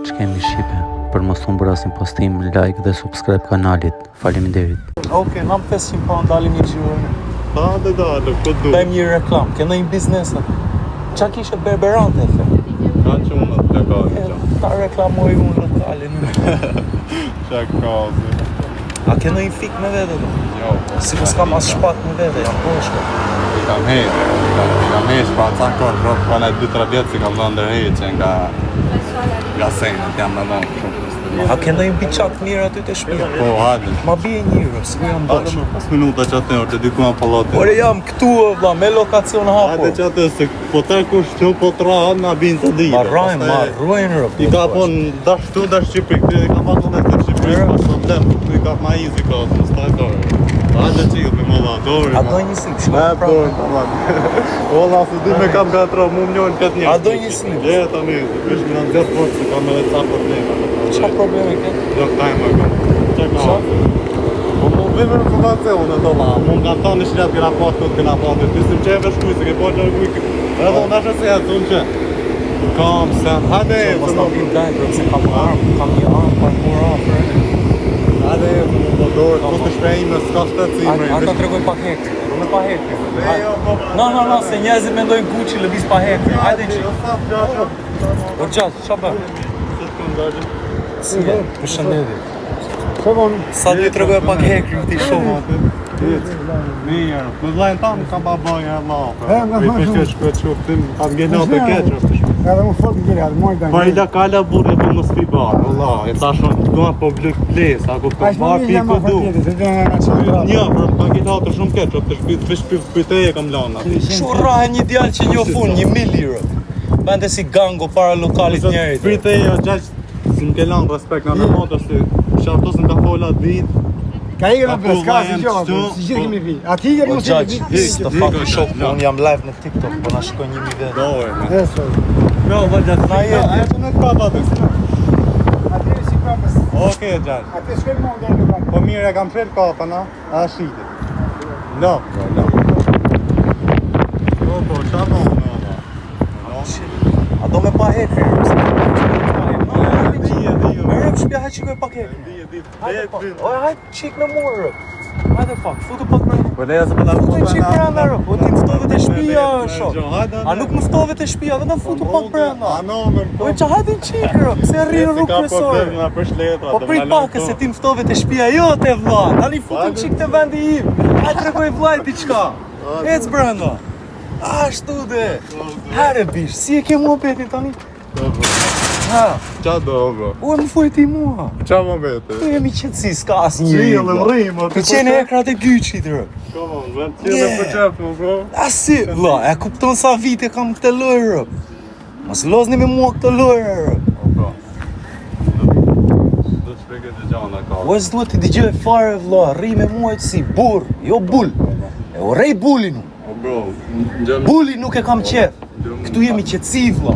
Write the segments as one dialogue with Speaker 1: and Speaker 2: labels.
Speaker 1: që kemi Shqipe. Për mos të bërë asin postim, like dhe subscribe kanalit. Faleminderit.
Speaker 2: Okej, nam 500 pound dalim një gjurë.
Speaker 3: Hajde dale, po du.
Speaker 2: Dajmë një reklam, kena një biznes. Qa kishe berberante, fe?
Speaker 3: Ka që unë të ka
Speaker 2: Ta reklamoj unë lokalin.
Speaker 3: Qa ka zi.
Speaker 2: A kena një fik me vete do?
Speaker 3: Jo.
Speaker 2: Si ku s'kam as shpat me vete, jam poshko.
Speaker 3: I kam heq, pa ca kërë rrëpë, pa në 2-3 vjetë si kam dhënë ndërheqe nga sejnët, jam në dhënë shumë.
Speaker 2: A kena një biçak mirë aty të shpia?
Speaker 3: Po, hajde.
Speaker 2: Ma bie një euro, si ku jam
Speaker 3: Hajde
Speaker 2: bosh.
Speaker 3: më 5 minuta që atë të diku në palatin.
Speaker 2: Ore jam këtu, vla, me lokacion
Speaker 3: Hajde
Speaker 2: hapur.
Speaker 3: që atë, se po të kush që po të rahat nga binë të dhije.
Speaker 2: Marrojnë rëpë.
Speaker 3: I ka pon dash tu, dash Shqipëri, këtë i ka pa të të Shqipëri, pas problem, i ka ma easy ka të stajtore. Hajde që me molla, dori.
Speaker 2: A do një slip, shko
Speaker 3: Me
Speaker 2: prapë.
Speaker 3: dori, të manë. Ola, se di me kam gatra, mu më njojnë këtë njërë.
Speaker 2: A do një slip?
Speaker 3: Je, të mirë, kësh më në nëzirë forë, se kam edhe ca probleme.
Speaker 2: Qa probleme ke?
Speaker 3: Jo, këtaj më kam. Që ka? Po mu vime në informacion e dola, mu më kanë thonë në shlet këna patë këtë këna patë, të sim që e vëshkuj, se ke po që rëguj këtë. Edhe unë ashtë se jetë, unë që. Kam sen, hajde e,
Speaker 2: Mos në vim dajnë, bro, se kam një armë, pa mur afër.
Speaker 3: hajde e, më dorë, po të shprejime, s'ka shtetësime.
Speaker 2: A ta tregoj pak hekri, unë pa hekri.
Speaker 3: Po,
Speaker 2: No, se njerëzit mendojnë Gucci lëviz pa hekri. Hajde që. O gjatë, qa bë? Si e, përshëndetje. Sa të tregoj pak hekri këti shumë.
Speaker 3: Mirë, me vlajnë tamë kam pa bëjnë e lafë. Mi përshke shkët qëftim, ka më gjenat të keqë është shkët.
Speaker 4: Edhe më fort gjera, moj da.
Speaker 3: Pa i da kalla burë për më s'pi barë, Allah, e ta shumë të duan po blëk plesë, ako për barë pi ku du. Një, për ka gjitha të shumë keqë, të shpit fish pyteje kam lanë ati.
Speaker 2: Shurrahe një djalë që një fun, 1.000 lirë. Bende si gango para lokalit njerit.
Speaker 3: Pyteje o gjaqë, si më ke lanë respekt në nërmatë, është qartos në ka fola ditë.
Speaker 4: Ka i në bes, ka si gjohë, si gjithë kemi vi. A ti
Speaker 2: O
Speaker 4: mos
Speaker 2: gjaqë,
Speaker 4: vi.
Speaker 2: të fucking shok, unë jam live në TikTok, po na shkoj 1.000 vete.
Speaker 3: Dojë,
Speaker 4: Eso.
Speaker 3: jo, vëgjatë,
Speaker 2: Na jetë.
Speaker 3: a e të në të papa të si.
Speaker 4: Aty si kapës.
Speaker 3: Oke, gjaqë.
Speaker 4: Aty shkoj më ndër në pak.
Speaker 3: Po mirë e kam pret kapa na, a shitit. No. Po, qa më në,
Speaker 2: A do me pa hekri? Me rëpë shpja hajtë qikoj pak hekri. Hajde pak, hajtë qik në murë rëpë. Hajde pak, futu pak brenda.
Speaker 3: Po leja se pëta
Speaker 2: Futu qik brenda rëpë, o ti mëftove të shpia shok. A nuk mëftove të shpia, vetëm futu pak brenda. O që hajde qik rëpë, se rrinë rrugë kresore. Po prit pak, se ti mëftove të shpia jo të vla. Tani futu qik të vendi im. Hajtë tregoj vlaj diqka. Ec brenda. Ashtu dhe. Here bish, si e ke mua betin tani? Ha,
Speaker 3: Qa do, bro?
Speaker 2: u e më fuj ti mua.
Speaker 3: Qa më bete?
Speaker 2: U jemi qëtësi, s'ka asë një
Speaker 3: Qilë, më rrimë.
Speaker 2: Për qenë ekrat e gyqit, rë.
Speaker 3: Come on, man, qilë për qepë, bro.
Speaker 2: Asi, vla, e kupton sa vite kam këtë lojë, rë. Mos lozni me mua këtë lojë, rë.
Speaker 3: Bro. Do të shpeke të gjana ka.
Speaker 2: U e s'duhet të digjoj fare, vla, rri me mua si burr, jo bull. E u rej bullin u.
Speaker 3: O, bro, gjënë.
Speaker 2: Bulli nuk e kam qef. Këtu jemi qëtësi, vla.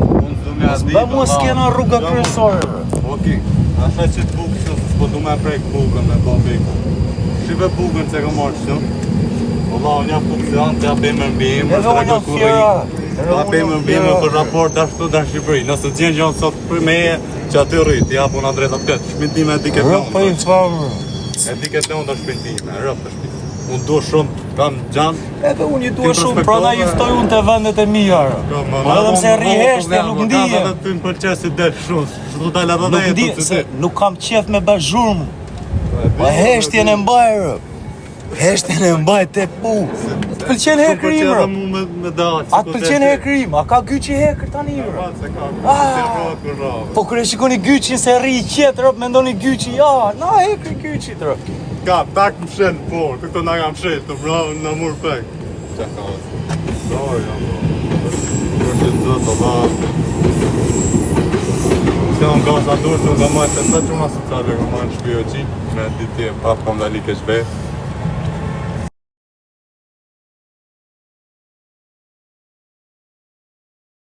Speaker 3: Unë të me ati.
Speaker 2: Ba mua s'kena rruga kryesore, rë.
Speaker 3: Oki, asaj që të bukë që s'po du me prejk bukën me po biku. Shive bukën që ka marrë që. Ola, unë jam funksion, të ja bëjmë mbijim,
Speaker 2: Edhe unë jam fjera.
Speaker 3: Ta bëjmë mbijim për raport ashtu da Shqipëri. Nëse të gjenë gjonë sot për meje, që aty rrit, ja puna drejta këtë. Shpintime e diket
Speaker 2: Rë, po i
Speaker 3: në.
Speaker 2: qfarë,
Speaker 3: E diket në të shpintime, rëp të shpintime. Unë du shumë, kam gjanë.
Speaker 2: edhe unë i dua shumë, pra na juftoj unë të vendet e mija, rë. Edhe se rri heshtje, nuk ndije.
Speaker 3: Edhe ty më përqe si del shumë, shtu dalë edhe
Speaker 2: Nuk ndi, se nuk kam qef me bë zhurmë. Po heshtjen e mbaj, rë. Heshtjen e mbaj te pu. Të pëlqen hekri im, rë. A të pëlqen hekri im, a ka gyqi hekër tani, rë. Po kërë shikoni gyqin se rri i qetë, rë, mendoni gyqi, ja, na hekri gyqit, rë.
Speaker 3: Ka, tak më shenë por, këto nga kam shenë, të bravo në mur pek. Qa ka ose? Sorry, jam bro. Kërë që të zëtë, Allah. Se unë ka sa durë, që unë ka majtë, sa që ma së të qabë, ka majtë shpio qi, me ditë tje, pa po më da like shbe.